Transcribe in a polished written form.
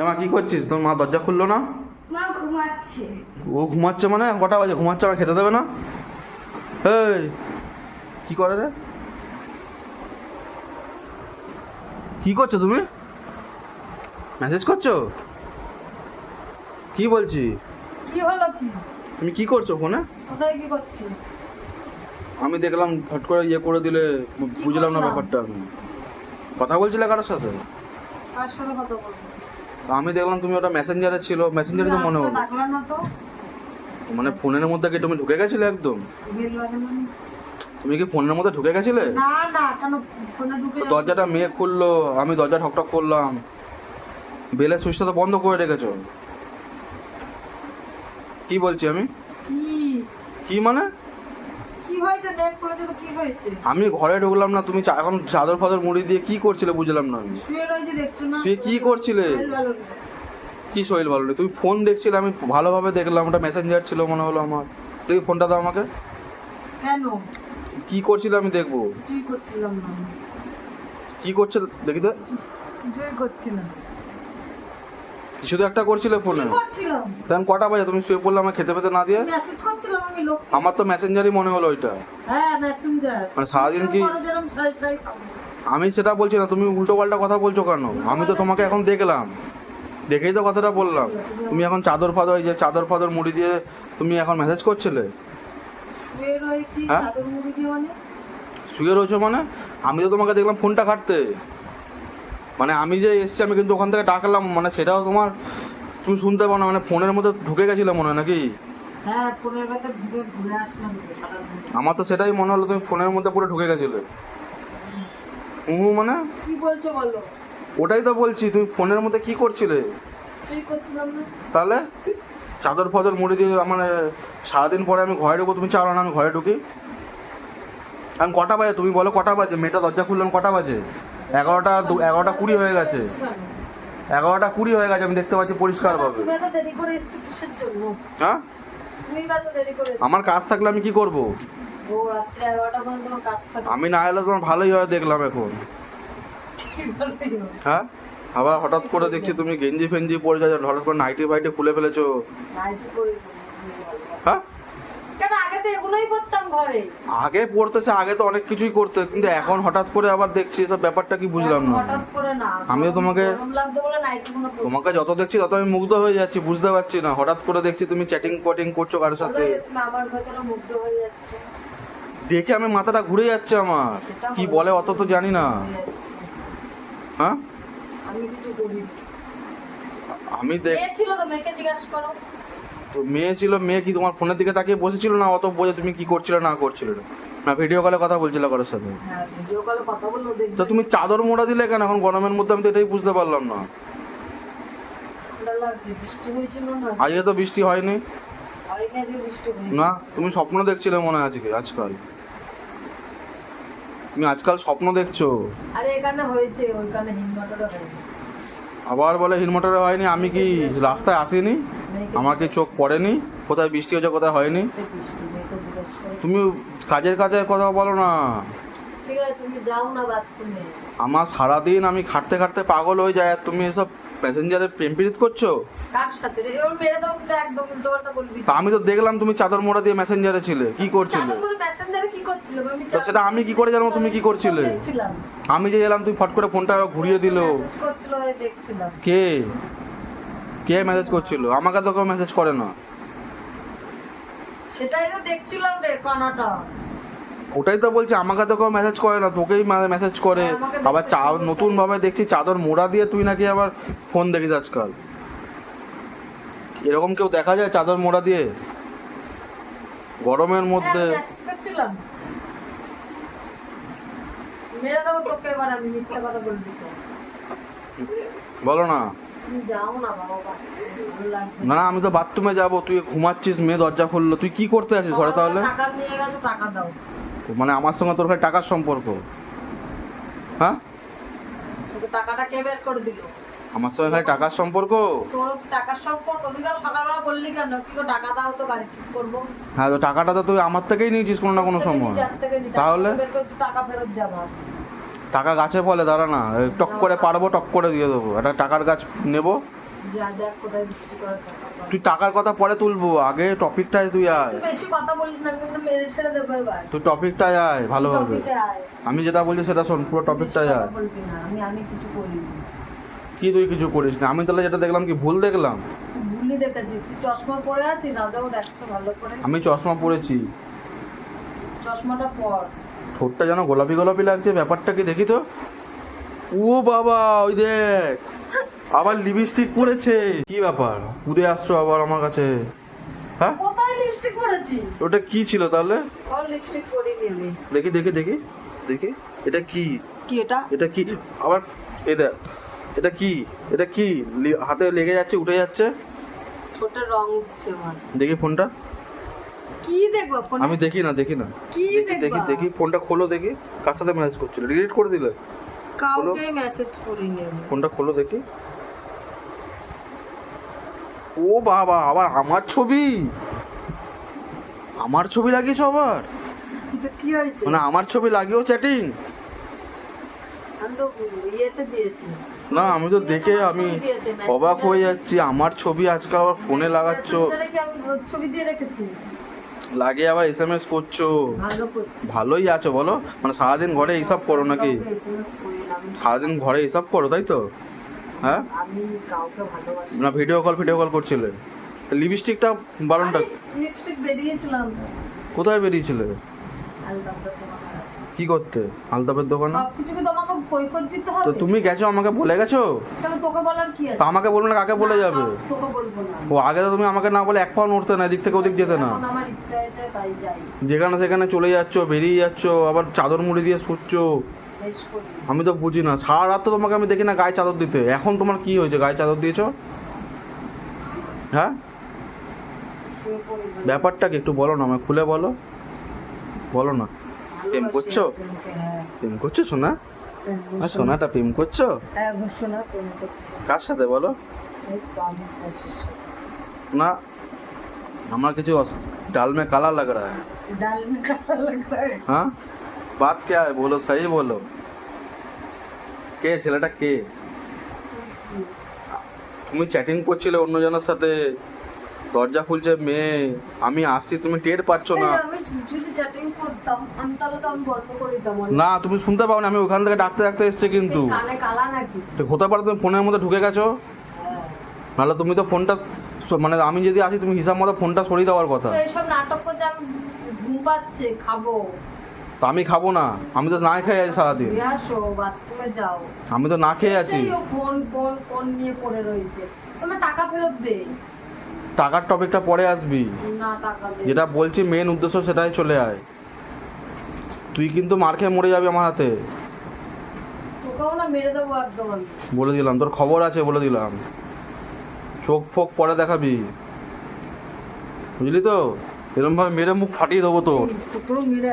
মা কি করছিস? তোর মা দরজা খুললো না? মা ঘুমাচ্ছে। ও ঘুমাচ্ছে মানে? কটা বাজে? ঘুমাচ্ছে, আমার খেতে দেবে না? এই কি করে রে? কি করছো তুমি? মেসেজ করছো? কি বলছি? কি হলো কি? তুমি কি করছো ফোনে? কোথায় কি করছি? আমি দেখলাম হট করে ইয়ে করে দিলে, বুঝলাম না করলাম? ব্যাপারটা। আমি কথা বলছিলে কারোর সাথে? কার সাথে কথা বলবো? আমি দেখলাম তুমি ওটা মেসেঞ্জারে ছিল, মেসেঞ্জারে তো মনে হলো। ডাকলাম না তো। মানে ফোনের মধ্যে কি তুমি ঢুকে গেছিলে একদম? বেল বাজানো নেই। তুমি কি ফোনের মধ্যে ঢুকে গেছিলে? না না, কেন ফোনে ঢুকে যাবো? দরজাটা মেয়ে খুললো, আমি দরজা ঠকঠক করলাম, বেলের সুইচটা তো বন্ধ করে রেখেছো। কি বলছি আমি? কি কি মানে? কি হয়েছে? নেট করেছে তো কি হয়েছে? আমি ঘরে ঢুকলাম না, তুমি এখন চাদর ফাদর মুড়ি দিয়ে কি করছিলে বুঝলাম না আমি। শুয়ে রয়েছে দেখছো না? শুয়ে কি করছিলে? বেল ভালো নেই। কি শরীর ভালো নেই? তুমি ফোন দেখছিলে, আমি ভালোভাবে দেখলাম, ওটা মেসেঞ্জার ছিল মনে হলো আমার। তুমি ফোনটা দাও আমাকে। কেন? কি করছিলে আমি দেখবো। কিছুই করছিলাম না। কি করছে দেখি তো। কিছুই করছিলাম। কিছু তো একটা করছিলে ফোনে। কি করছিলাম? তখন কটা বাজে তুমি শুয়ে পড়লে আমার খেতে পেতে না দিয়ে? মেসেজ করছিলাম আমি লোক। আমার তো মেসেঞ্জারই মনে হলো ওইটা। হ্যাঁ মেসেঞ্জার। মানে সারাদিন কি? যেরকম সাইডটাই পাবো। আমি সেটা বলছি না, তুমি উল্টো পাল্টা কথা বলছো কেন? আমি তো তোমাকে এখন দেখলাম, দেখেই তো কথাটা বললাম। তুমি এখন চাদর ফাদর, এই যে চাদর ফাদর মুড়ি দিয়ে তুমি এখন মেসেজ করছিলে? শুয়ে রয়েছি হ্যাঁ? চাদর মুড়ি দিয়ে মানে? শুয়ে রয়েছো মানে? আমি তো তোমাকে দেখলাম ফোনটা ঘাঁটতে। মানে আমি যে এসছি, আমি কিন্তু ওখান থেকে ডাকলাম, মানে সেটাও তোমার তুমি শুনতে পাও না? মানে ফোনের মধ্যে ঢুকে গেছিলে মনে হয় নাকি? হ্যাঁ ফোনের ভেতর ঢুকে ঘুরে আসলাম তো সারাদিন। আমার তো সেটাই মনে হলো, তুমি ফোনের মধ্যে পুরো ঢুকে গেছিলে। মানে কি বলছো বলো? ওটাই তো বলছি, তুমি ফোনের মধ্যে কি করছিলে? কিছুই করছিলাম না। তাহলে চাদর ফাদর মুড়ি দিয়ে মানে সারাদিন পরে আমি ঘরে ঢুকবো, তুমি চাও না আমি ঘরে ঢুকি? আমি কটা বাজে তুমি বলো, কটা বাজে? মেয়েটা দরজা খুললাম কটা বাজে? 11টা 20 হয়ে গেছে। 11টা 20 হয়ে গেছে, আমি দেখতে পাচ্ছি পরিষ্কারভাবে। তুমি এত দেরি করে এসছো কিসের জন্য? হ্যাঁ, তুমি এত দেরি করে এসছো? আমার কাজ থাকলে আমি কি করব? ও রাত্রে 11টা পর্যন্ত তোমার কাজ থাকে? আমি না এলে তোমার ভালোই হয় দেখলাম এখন। হ্যাঁ, আবার হঠাৎ করে দেখছি তুমি গেঞ্জি ফেঞ্জি পরে যাচ্ছ, হঠাৎ করে নাইটি ফাইটি খুলে ফেলেছো। নাইটি পরে হ্যাঁ, কেন? আগে তো এগুলোই পরতাম ঘরে। আগে পড়তেছে, আগে তো অনেক কিছুই করতে, কিন্তু এখন হঠাৎ করে আবার দেখছি এসব ব্যাপারটা কি বুঝলাম না। হঠাৎ করে না, আমিও তোমাকে- গরম লাগতো বলে নাইটি কোনো পরতাম। তোমাকে যত দেখছি তত আমি মুগ্ধ হয়ে যাচ্ছি, বুঝতে পারছি না। হঠাৎ করে দেখছি তুমি চ্যাটিং পটিং করছো কারোর সাথে, বলো যে তুমি আমার ভেতরে মুগ্ধ হয়ে যাচ্ছে। দেখে আমি মাথাটা ঘুরে যাচ্ছে আমার। সেটা কি হলো। বলে অত তো জানি না। হয়ে যাচ্ছে। হ্যাঁ, আমি কিছু করি আমি দেখ মেয়ে ছিল তো, মেয়েকে জিজ্ঞাসা করো। তো মেয়ে ছিল, মেয়ে কি তোমার ফোনের দিকে তাকিয়ে বসেছিল না অত বোঝে তুমি কি করছিলে না করছিলে? না ভিডিও কলে কথা বলছিলে কারোর সাথে? হ্যাঁ ভিডিও কলে কথা বললো তো দেখবে। তুমি চাদর মোড়া দিলে কেন এখন গরমের মধ্যে? আমি তো এটাই বুঝতে পারলাম না। ঠান্ডা লাগছে, বৃষ্টি হয়েছিল না? আজকে তো বৃষ্টি হয়নি। হয়নি আজকে বৃষ্টি হয়নি। না, তুমি স্বপ্ন দেখছিলে মনে হয় আজকাল তুমি আজকাল স্বপ্ন দেখছো। আরে এখানে হয়েছে, ওইখানে হিমঘটরে হয়নি। আবার বলে হিলমোটরে হয়নি। আমি কি রাস্তায় আসিনি? আমার কি চোখ পড়েনি কোথায় বৃষ্টি হয়েছে কোথায় হয়নি? বৃষ্টি মেয়েকে জিজ্ঞাসা করো। তুমি কাজের কাজে কথা বলো না। ঠিক আছে তুমি যাও না বাথরুমে। আমার সারাদিন আমি খাটতে খাটতে পাগল হয়ে যায়, আর তুমি এসব প্যাসেঞ্জারে প্রেম প্রীত করছো। কার সাথে রে? ওর মেরে দাও কিন্তু, একদম উল্টো পাল্টা বলবি। তা আমি তো দেখলাম তুমি চাদর মোড়া দিয়ে মেসেঞ্জারে ছিলে, কি করছিলে? চাদর পরে প্যাসেঞ্জারে কি করছিল? আমি তো সেটা আমি কি করে জানবো তুমি কি করছিলে? দেখছিলাম। আমি যে এলাম তুমি ফট করে ফোনটা ঘুরিয়ে দিল। মেসেজ করছিল তাই দেখছিলাম। কে কে মেসেজ করছিল? আমাকে তো কেউ মেসেজ করে না। সেটাই তো দেখছিলাম রে কানাটা। ওটাই তো বলছি, আমাকে তো কেউ মেসেজ করে না, তোকেই মেসেজ করে। হ্যাঁ, আমাকে আবার দেখতে নতুন ভাবে দেখছি চাদর মোড়া দিয়ে তুই নাকি আবার ফোন দেখিস আজকাল। এরকম কেউ দেখা যায় চাদর মোড়া দিয়ে গরমের মধ্যে? হ্যাঁ, মেসেজ করছিলাম। মেরে দেবো তোকে এবার আমি, মিথ্যা কথা বলবি তো। বলো না। তুমি যাও না বাবা, ভালো লাগছে না না, আমি তো বাথরুমে যাবো, তুই ঘুমাচ্ছিস, মেয়ে দরজা খুললো, তুই কি করতে আছিস ঘরে তাহলে? টাকা নিয়ে গেছো, টাকা দাও। মানে আমার সঙ্গে তোর ভাই টাকার সম্পর্ক? হ্যাঁ, তোকে টাকাটা কে বের করে দিল? আমার সঙ্গে ভাই টাকার সম্পর্ক? তোর টাকার সম্পর্ক? তুই তো সকালবেলা বললি কেন কি গো টাকা দাও তো গাড়ি ঠিক করবো। হ্যাঁ, তো টাকাটা তো তুই আমার থেকেই নিয়েছিস কোনো না কোনো সময়। নিজের থেকে নি, টাকা তাহলে বের করে তুই টাকা ফেরত যাবো। টাকা গাছে ফলে, দাঁড়া না, এই টক করে পারবো, টক করে দিয়ে দেবো। একটা টাকার গাছ নেবো, যা দেখ কোথায় বৃষ্টি করে টাকা পাবো। তুই টাকার কথা পরে তুলবো, আগে টপিকটায় তুই আয়। তুই বেশি কথা বলিস না, কিন্তু মেরে ছেড়ে দেবো এবার। তুই টপিকটায় আয় ভালোভাবে। টপিকে আয়। আমি যেটা বলছি সেটা শোন, পুরো বেশি টপিকটায় কথা আয়। বলবি না, আমি কিছু করিনি। কি তুই কিছু করিস না? আমি তাহলে যেটা দেখলাম কি ভুল দেখলাম? তুই ভুলই দেখেছিস, তুই চশমা পরে আছিস, আদৌ দেখতে ভালো করে। আমি চশমা পরেছি, চশমাটা পর। ঠোঁটটা যেন গোলাপি গোলাপি লাগছে, ব্যাপারটা কি দেখি তো। ও বাবা, ওই দেখ আবার লিপস্টিক পরেছে। কি ব্যাপার, উদে আসছো আবার আমার কাছে? হ্যাঁ, কোথায় লিপস্টিক পরেছি? ওটা কি ছিল তাহলে? আর লিপস্টিক পরিনি আমি। দেখি দেখি দেখি দেখি, এটা কি? কি এটা? এটা কি আবার? এ দেখ, এটা কি? এটা কি হাতে লেগে যাচ্ছে, উঠে যাচ্ছে? ছোট রং উঠছে আমার। দেখি ফোনটা। কি দেখবা ফোনে? আমি দেখি না দেখি না। কি দেখি দেখবা? দেখি ফোনটা খোলো দেখি, কার সাথে মেসেজ করছিল? ডিলিট করে দিলে? কাউকে মেসেজ করিনি আমি। ফোনটা খোলো দেখি। ও বাবা, আবার আমার ছবি, আমার ছবি লাগিয়েছো আবার? তো কি হয়েছে? মানে আমার ছবি লাগিয়েও চ্যাটিং? আমি তো ইয়েতে দিয়েছি। না, আমি তো দেখে আমার আমি ছবি দিয়েছে, অবাক হয়ে Messenger-এ। যাচ্ছি, আমার ছবি আজকাল আবার ফোনে লাগাচ্ছ, Messenger-এ কি আমি ওর ছবি দিয়ে রেখেছি? লাগিয়ে আবার এসএমএস করছো। ভালো করছি। ভালোই আছো বলো, মানে সারাদিন ঘরে এইসব করো নাকি? কাউকে SMS করি না আমি। সারাদিন ঘরে এইসব করো তাই তো? হ্যাঁ, আমি কাউকে ভালোবাসি না ভিডিও কল করছিলে? লিপস্টিকটা বারণটা লিপস্টিক বেরিয়েছিলাম কোথায় বেরিয়েছিলে? আলতাফের দোকানে আছে। কি করতে আলতাফের দোকানে? সবকিছু কি তোমাকে কৈফিয়ত দিতে তো হবে? তুমি গেছো, আমাকে বলে গেছো? তাহলে তোকে বলার কি আছে? তা আমাকে বলবে না, কাকে বলে না, যাবে? তোকে বলবো না। ও আগে তো তুমি আমাকে না বলে এক পাও নড়তে না, এদিক থেকে ওদিক যেতে না। এখন আমার ইচ্ছা হয়েছে তাই যাই। যেখানে সেখানে চলে যাচ্ছ, বেরিয়ে যাচ্ছ, আবার চাদর মুড়ি দিয়ে শুচ্ছো। বেশ করি। আমি তো বুঝি না, সারা রাত তো তোমাকে আমি দেখি না গায়ে চাদর দিতে। এখন তোমার কি হয়েছে, গায়ে চাদর দিয়েছো? হ্যাঁ, শুয়ে পড়ি। ব্যাপারটা কি একটু বলো না, আমায় খুলে বলো, বলো না। প্রেম ভালোবাসি করছো? একজনকে, হ্যাঁ। প্রেম করছো সোনা? প্রেম আর সোনাটা প্রেম করছো? হ্যাঁ, ঘোষণা প্রেম করছে। কার সাথে বলো? এই তো আমি কাশির সাথে। না, আমার কিছু ডাল মে কালা লাগ রা হ্যায়। ডাল মে কালা লাগ রা হ্যায়। हाँ बात क्या है, बोलो सही बोलो। কে ছেলেটা কে? তুমি চ্যাটিং করছিলে অন্যজনের সাথে, দরজা খুলছে মেয়ে, আমি আসছি, তুমি টের পাচ্ছ না। এই, আমি যদি চ্যাটিং করতাম আমি তাহলে তো আমি বন্ধ করে দিতাম অনেক। না, তুমি শুনতে পাও না, আমি ওখান থেকে ডাকতে ডাকতে এসছে কিন্তু। এই কানে কালা নাকি? তো হতে পারে তুমি ফোনের মধ্যে ঢুকে গেছো, হ্যাঁ। নাহলে তুমি তো ফোনটা মানে আমি যদি আসি তুমি হিসাব মতো ফোনটা সরিয়ে দেওয়ার কথা। তো এইসব নাটক করছে, আমি ঘুম পাচ্ছে, খাবো। তো আমি খাবো না, আমি তো না খেয়ে আছি সারাদিন। দিয়ে আসো, বাথরুমে যাও। আমি তো না খেয়ে আছি। সেই ও ফোন ফোন ফোন নিয়ে পড়ে রয়েছে। তোমার টাকা ফেরত দে। টাকার টপিকটা পরে আসবি, না, টাকা দে। যেটা বলছি মেন উদ্দেশ্য সেটাই চলে আয়। তুই কিন্তু মার খেয়ে মরে যাবি আমার হাতে, তোকেও না মেরে দেবো একদম আমি। বলে দিলাম, তোর খবর আছে বলে দিলাম। চোখ ফোক পরে দেখাবি, বুঝলি তো? এরকম ভাবে মেরে মুখ ফাটিয়ে দেবো তোর। তোকেও মেরে